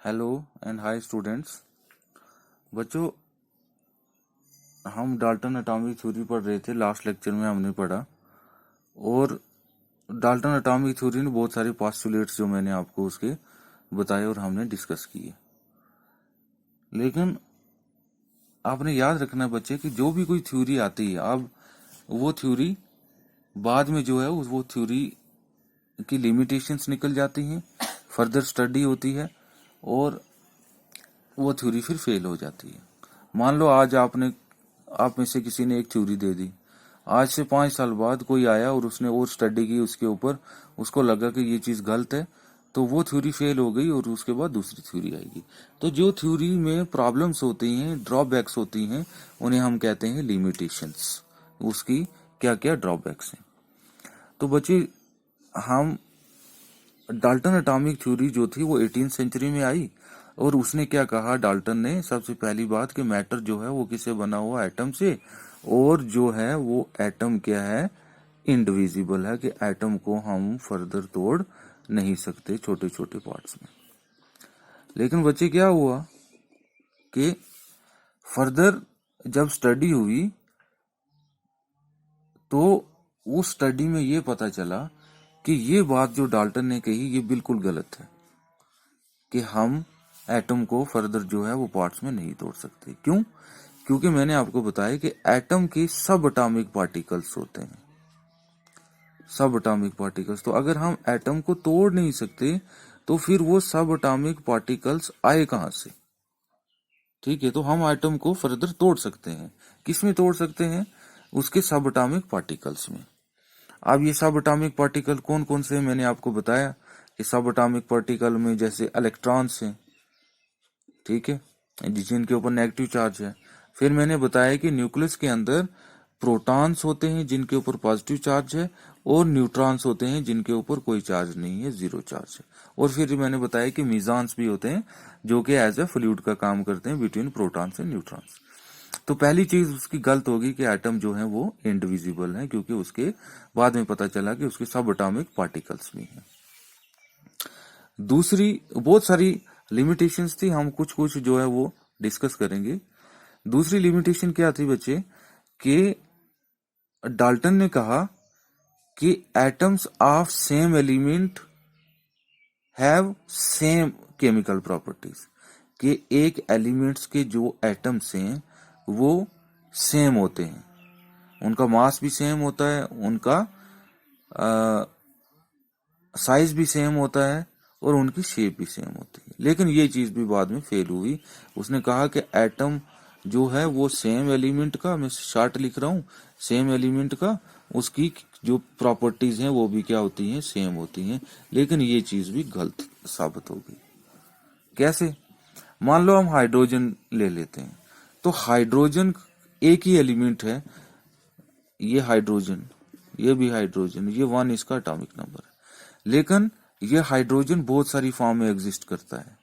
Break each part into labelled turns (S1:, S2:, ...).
S1: Hello and hi students. बच्चों, हम Dalton atomic theory पढ़ रहे थे। लास्ट लेक्चर में हमने पढ़ा और डाल्टन एटॉमिक थ्योरी ने बहुत सारे पोस्टुलेट्स जो मैंने आपको उसके बताए और हमने डिस्कस किए। लेकिन आपने याद रखना बच्चे कि जो भी कोई थ्योरी आती है, अब वो थ्योरी बाद में जो है वो थ्योरी की लिमिटेशंस निकल जाती हैं, फर्दर स्टडी होती है और वो थ्योरी फिर फेल हो जाती है। मान लो आज आप में से किसी ने एक थ्योरी दे दी, आज से 5 साल बाद कोई आया और उसने और स्टडी की उसके ऊपर, उसको लगा कि ये चीज गलत है, तो वो थ्योरी फेल हो गई और उसके बाद दूसरी थ्योरी आएगी। तो जो थ्योरी में प्रॉब्लम्स होती हैं, ड्रॉबैक्स होती हैं, उन्हें हम कहते हैं लिमिटेशंस। उसकी क्या क्या ड्रॉबैक्स हैं। तो बच्चे, हम डाल्टन एटॉमिक थ्योरी जो थी वो 18वीं सेंचुरी में आई और उसने क्या कहा, डाल्टन ने सबसे पहली बात कि मैटर जो है वो किससे बना हुआ, एटम से, और जो है वो एटम क्या है, इंडिविजिबल है, कि एटम को हम फर्दर तोड़ नहीं सकते छोटे छोटे पार्ट्स में। लेकिन बच्चे क्या हुआ कि फर्दर जब स्टडी हुई तो उस स्टडी में ये पता चला कि ये बात जो डाल्टन ने कही ये बिल्कुल गलत है, कि हम एटम को फर्दर जो है वो पार्ट्स में नहीं तोड़ सकते। क्यों? क्योंकि मैंने आपको बताया कि एटम के सब एटॉमिक पार्टिकल्स होते हैं, सब एटॉमिक पार्टिकल्स। तो अगर हम एटम को तोड़ नहीं सकते तो फिर वो सब एटॉमिक पार्टिकल्स आए कहां से? ठीक है, तो हम एटम को फर्दर तोड़ सकते हैं। किस में तोड़ सकते हैं? उसके सब एटॉमिक पार्टिकल्स में। अब ये सब एटॉमिक पार्टिकल कौन कौन से? मैंने आपको बताया कि सब एटॉमिक पार्टिकल में जैसे इलेक्ट्रॉन्स हैं, ठीक है, जिनके ऊपर नेगेटिव चार्ज है। फिर मैंने बताया कि न्यूक्लियस के अंदर प्रोटॉन्स होते हैं जिनके ऊपर पॉजिटिव चार्ज है, और न्यूट्रॉन्स होते हैं जिनके ऊपर कोई चार्ज नहीं है, जीरो चार्ज है। और फिर मैंने बताया कि मीजॉन्स भी होते हैं जो कि एज ए फ्लूइड का काम करते हैं बिटवीन प्रोटॉन्स एंड न्यूट्रॉन्स। तो पहली चीज उसकी गलत होगी कि एटम जो है वो इंडिविजिबल है, क्योंकि उसके बाद में पता चला कि उसके सब एटॉमिक पार्टिकल्स भी हैं। दूसरी बहुत सारी लिमिटेशंस थी, हम कुछ कुछ जो है वो डिस्कस करेंगे। दूसरी लिमिटेशन क्या थी बच्चे, कि डाल्टन ने कहा कि atoms of same element have same chemical properties, कि एक एलिमेंट्स के जो एटम्स हैं वो सेम होते हैं, उनका मास भी सेम होता है, उनका साइज भी सेम होता है और उनकी शेप भी सेम होती है। लेकिन ये चीज भी बाद में फेल हुई। उसने कहा कि एटम जो है वो सेम एलिमेंट का, मैं शार्ट लिख रहा हूँ, सेम एलिमेंट का उसकी जो प्रॉपर्टीज हैं वो भी क्या होती हैं, सेम होती हैं। लेकिन ये चीज भी गलत साबित हो गई। कैसे? मान लो हम हाइड्रोजन ले लेते हैं, तो हाइड्रोजन एक ही एलिमेंट है, ये हाइड्रोजन, ये भी हाइड्रोजन, ये 1 इसका एटॉमिक नंबर है। लेकिन ये हाइड्रोजन बहुत सारी फॉर्म में एग्जिस्ट करता है,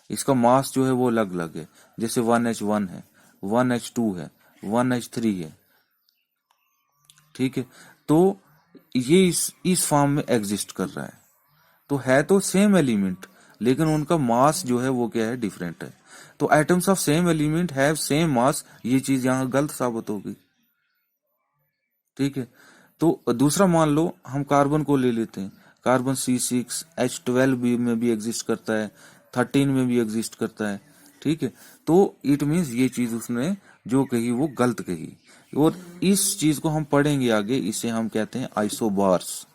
S1: इसका मास जो है वो अलग अलग है। जैसे 1H1 है, 1H2 है, 1H3 है, ठीक है। तो ये इस फॉर्म में एग्जिस्ट कर रहा है, तो है तो सेम एलिमेंट, लेकिन उनका मास जो है वो क्या है, डिफरेंट है। तो atoms of same element have same mass, ये चीज यहां गलत साबित होगी, ठीक है। तो दूसरा मान लो हम कार्बन को ले लेते हैं, कार्बन C6H12 भी में भी एग्जिस्ट करता है, 13 में भी एग्जिस्ट करता है, ठीक है। तो इट मीन्स ये चीज उसने जो कही वो गलत कही, और इस चीज को हम पढ़ेंगे आगे। इसे हम कहते हैं आइसोबार्स।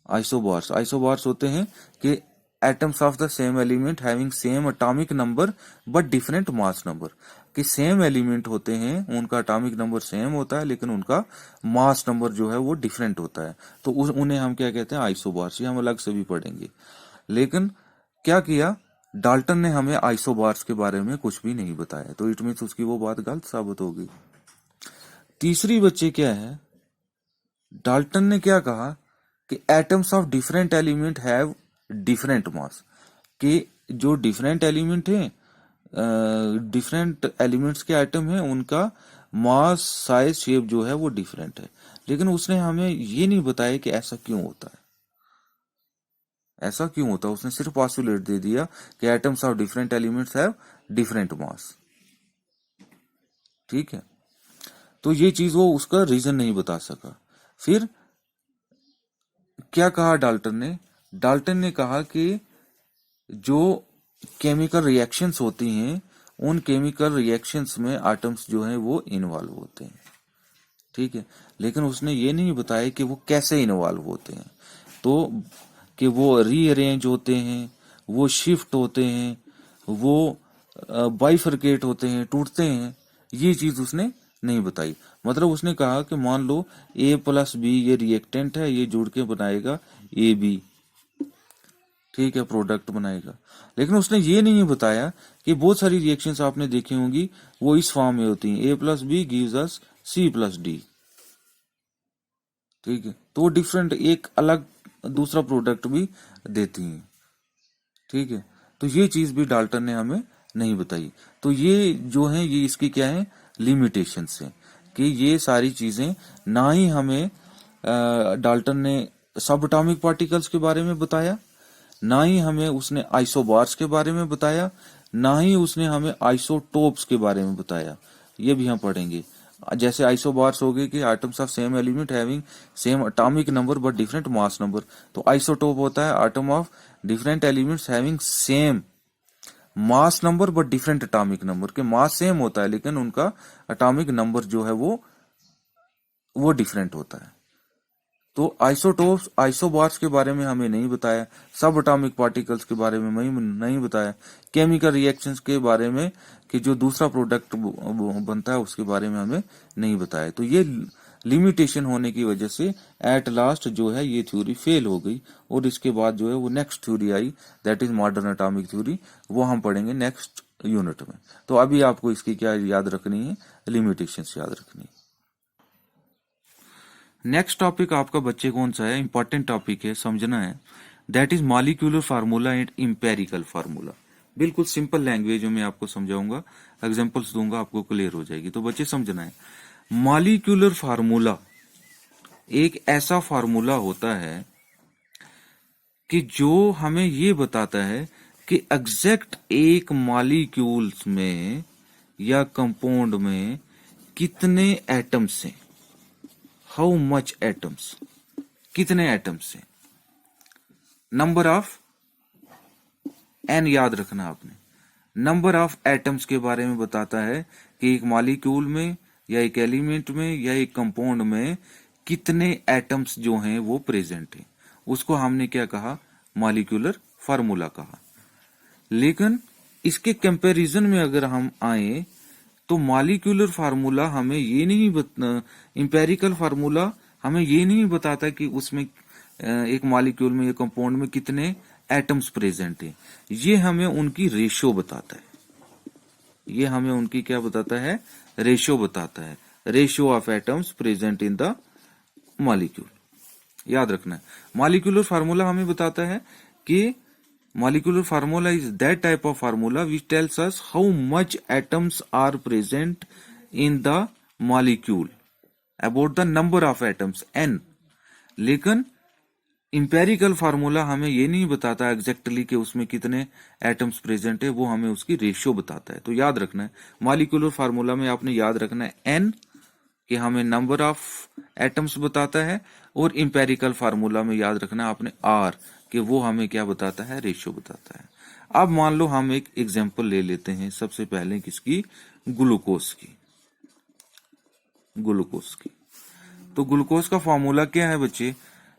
S1: आइसोबार्स होते हैं कि atoms of the same element having same atomic number but different mass number, कि सेम एलिमेंट होते हैं, उनका एटॉमिक नंबर सेम होता है लेकिन उनका मास नंबर जो है वो डिफरेंट होता है। तो उन्हें हम क्या कहते हैं, आइसोबार्स। ये हम अलग से भी पढ़ेंगे। लेकिन क्या किया, डाल्टन ने हमें आइसोबार्स के बारे में कुछ भी नहीं बताया, तो इट मीन्स उसकी वो बात गलत साबित हो गई। तीसरी बच्चे क्या है, डाल्टन ने क्या कहा कि atoms of different element have different mass, कि जो डिफरेंट एलिमेंट हैं, डिफरेंट एलिमेंट्स के एटम हैं, उनका मास, साइज, शेप जो है वो डिफरेंट है। लेकिन उसने हमें ये नहीं बताया कि ऐसा क्यों होता है। ऐसा क्यों होता है? उसने सिर्फ पॉस्टुलेट दे दिया कि atoms of different elements have different mass. ठीक है, तो ये चीज वो उसका रीजन नहीं बता सका। फिर क्या कहा डाल्टन ने? डाल्टन ने कहा कि जो केमिकल रिएक्शंस होती हैं उन केमिकल रिएक्शंस में एटम्स जो हैं वो इन्वॉल्व होते हैं। ठीक है, लेकिन उसने ये नहीं बताया कि वो कैसे इन्वॉल्व होते हैं। तो कि वो रीअरेंज होते हैं, वो शिफ्ट होते हैं, वो बाइफरकेट होते हैं, टूटते हैं, ये चीज उसने नहीं बताई। मतलब उसने कहा कि मान लो ए प्लस बी ये रिएक्टेंट है, ये जुड़ के बनाएगा ए बी। ठीक है, प्रोडक्ट बनाएगा। लेकिन उसने ये नहीं बताया कि बहुत सारी रिएक्शंस आपने देखी होंगी वो इस फॉर्म में होती हैं, A plus B gives us C plus D. ठीक है, तो वो डिफरेंट एक अलग दूसरा प्रोडक्ट भी देती हैं। ठीक है, तो ये चीज भी डाल्टन ने हमें नहीं बताई। तो ये जो है ये इसकी क्या है, लिमिटेशंस है कि ये सारी चीजें ना ही हमें डाल्टन ने सब एटॉमिक पार्टिकल्स के बारे में बताया, ना ही हमें उसने आइसोबार्स के बारे में बताया, ना ही उसने हमें आइसोटोप्स के बारे में बताया। ये भी हम पढ़ेंगे। जैसे आइसोबार्स हो गए कि items of same element having same atomic number but different mass number. तो आइसोटोप होता है item of different elements having same mass number but different atomic number, के मास सेम होता है लेकिन उनका एटॉमिक नंबर जो है वो डिफरेंट होता है। तो आइसोटोप्स आइसोबार्स के बारे में हमें नहीं बताया, सब एटॉमिक पार्टिकल्स के बारे में नहीं बताया, केमिकल रिएक्शंस के बारे में कि जो दूसरा प्रोडक्ट बनता है उसके बारे में हमें नहीं बताया। तो ये लिमिटेशन होने की वजह से एट लास्ट जो है ये थ्योरी फेल हो गई, और इसके बाद जो है वो next theory I, that is modern atomic theory. वो हम पढ़ेंगे नेक्स्ट यूनिट में। तो अभी आपको इसकी क्या याद रखनी है, लिमिटेशंस याद रखनी है। नेक्स्ट टॉपिक आपका बच्चे कौन सा है, इंपॉर्टेंट टॉपिक है, समझना है। That is molecular formula and empirical formula. बिल्कुल सिंपल लैंग्वेज में आपको समझाऊंगा, एग्जांपल्स दूंगा, आपको क्लियर हो जाएगी। तो बच्चे समझना है, मॉलिक्यूलर फार्मूला एक ऐसा फार्मूला होता है कि जो हमें ये बताता है कि एग्जैक्ट एक मॉलिक्यूल्स में या कंपाउंड में कितने एटम्स हैं, हाउ मच एटम्स, कितने एटम्स हैं, नंबर ऑफ एन याद रखना आपने। नंबर ऑफ एटम्स के बारे में बताता है कि एक मॉलिक्यूल में या एक एलिमेंट में या एक कंपाउंड में कितने एटम्स जो हैं वो प्रेजेंट हैं। उसको हमने क्या कहा, मॉलिक्यूलर फार्मूला कहा। लेकिन इसके कंपैरिजन में अगर हम आए तो मॉलिक्यूलर फार्मूला हमें ये नहीं इंपेरिकल फार्मूला हमें ये नहीं बताता कि उसमें एक मॉलिक्यूल में या कंपाउंड में कितने एटम्स प्रेजेंट हैं। ये हमें उनकी रेशियो बताता है। ये हमें उनकी क्या बताता है, रेशियो बताता है, ratio of atoms present in the molecule. याद रखना है, मॉलिक्यूलर फार्मूला हमें बताता है कि molecular formula is that type of formula which tells us how much atoms are present in the molecule, about the number of atoms n। लेकिन empirical formula हमें ये नहीं बताता एग्जैक्टली कि उसमें कितने एटम्स प्रेजेंट है, वो हमें उसकी रेशियो बताता है। तो याद रखना है, मॉलिक्यूलर फार्मूला में आपने याद रखना है एन कि हमें नंबर ऑफ एटम्स बताता है, और इंपेरिकल फार्मूला में याद रखना है आपने आर कि वो हमें क्या बताता है, रेशियो बताता है। अब मान लो हम एक एग्जांपल ले लेते हैं, सबसे पहले किसकी, ग्लूकोज की। ग्लूकोज की तो ग्लूकोज का फार्मूला क्या है बच्चे,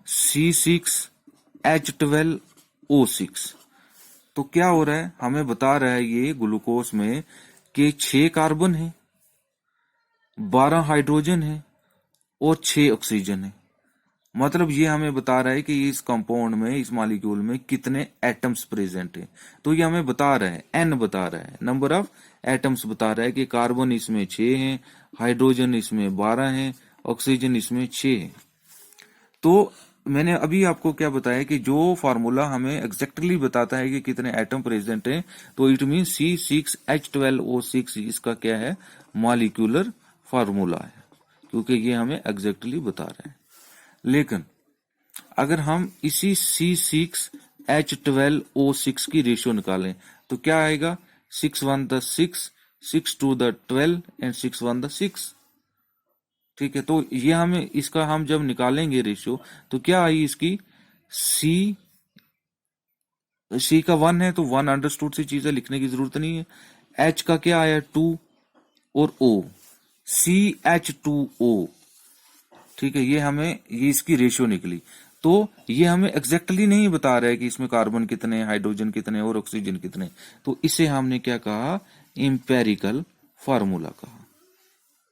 S1: C6H12O6। तो क्या हो रहा है, हमें बता रहा है ये ग्लूकोज में कि 6 कार्बन है, 12 हाइड्रोजन है और 6 ऑक्सीजन है। मतलब ये हमें बता रहा है कि इस कंपाउंड में, इस मॉलिक्यूल में कितने एटम्स प्रेजेंट हैं। तो ये हमें बता रहा है, एन बता रहा है, नंबर ऑफ एटम्स बता रहा है कि कार्बन इसमें 6 हैं, हाइड्रोजन इसमें 12 हैं, ऑक्सीजन इसमें 6 है। तो मैंने अभी आपको क्या बताया कि जो फार्मूला हमें एग्जैक्टली बताता है कि कितने एटम प्रेजेंट हैं, तो इट मीन C6H12O6 इसका क्या है, मॉलिक्यूलर फार्मूला है, क्योंकि ये हमें एग्जैक्टली बता रहा है। लेकिन अगर हम इसी C6 H12O6 की रेशियो निकालें तो क्या आएगा 6 1 द 6, 6 2 द 12 एंड 6 1 द 6। ठीक है, तो ये हमें इसका हम जब निकालेंगे रेशियो तो क्या आई इसकी सी का 1 है तो 1 अंडरस्टूड सी चीजें लिखने की जरूरत नहीं है। एच का क्या आया 2 और ओ CH2O। ठीक है, ये इसकी रेशियो निकली। तो ये हमें एग्जैक्टली नहीं बता रहा है कि इसमें कार्बन कितने, हाइड्रोजन कितने और ऑक्सीजन कितने। तो इसे हमने क्या कहा इंपेरिकल फार्मूला कहा।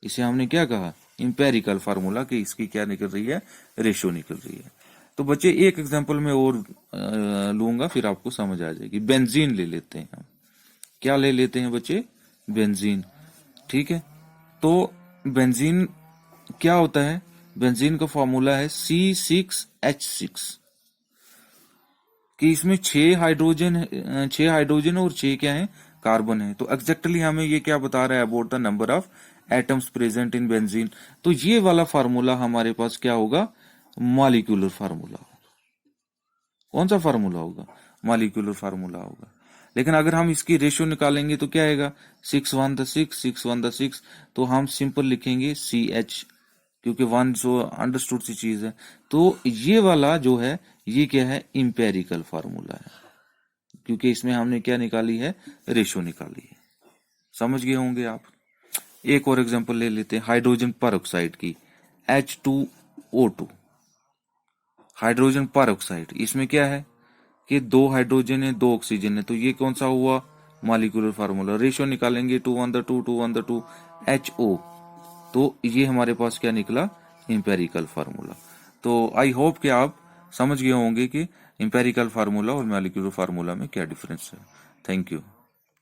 S1: इसे हमने क्या कहा इंपेरिकल फार्मूला कि इसकी क्या निकल रही है रेशियो निकल रही है। तो बच्चे एक एग्जांपल में और लूंगा फिर आपको समझ आ जाएगी। बेंजीन ले लेते हैं हम। क्या ले लेते हैं बच्चे बेंजीन। ठीक है, तो बेंजीन क्या होता है बेंजीन का फॉर्मूला है C6H6 कि इसमें 6 हाइड्रोजन और 6 क्या है कार्बन है। तो एग्जैक्टली हमें ये क्या बता रहा है about the number of atoms present in benzene. तो ये वाला फार्मूला हमारे पास क्या होगा मॉलिक्यूलर फार्मूला होगा। कौन सा फार्मूला होगा मॉलिक्यूलर फार्मूला होगा। लेकिन अगर हम इसकी रेशियो निकालेंगे तो क्या आएगा 6 1 द 6, 6 1 द 6। तो हम सिंपल लिखेंगे CH क्योंकि 1 जो अंडरस्टूड सी चीज है। तो ये वाला जो है ये क्या है इंपेरिकल फार्मूला है क्योंकि इसमें हमने क्या निकाली है रेशियो निकाली है। समझ गए होंगे आप। एक और एग्जांपल ले लेते हैं हाइड्रोजन पर ऑक्साइड की H2O2 हाइड्रोजन पर ऑक्साइड। इसमें क्या है कि 2 हाइड्रोजन है 2 ऑक्सीजन है। तो ये कौन सा हुआ मॉलिक्यूलर फार्मूला। रेशियो निकालेंगे 2 1 द 2, 2 1 द 2 HO। तो ये हमारे पास क्या निकला इंपेरिकल फार्मूला। तो आई होप कि आप समझ गए होंगे कि इंपेरिकल फार्मूला और मॉलिक्यूलर फार्मूला में क्या डिफरेंस है। Thank you.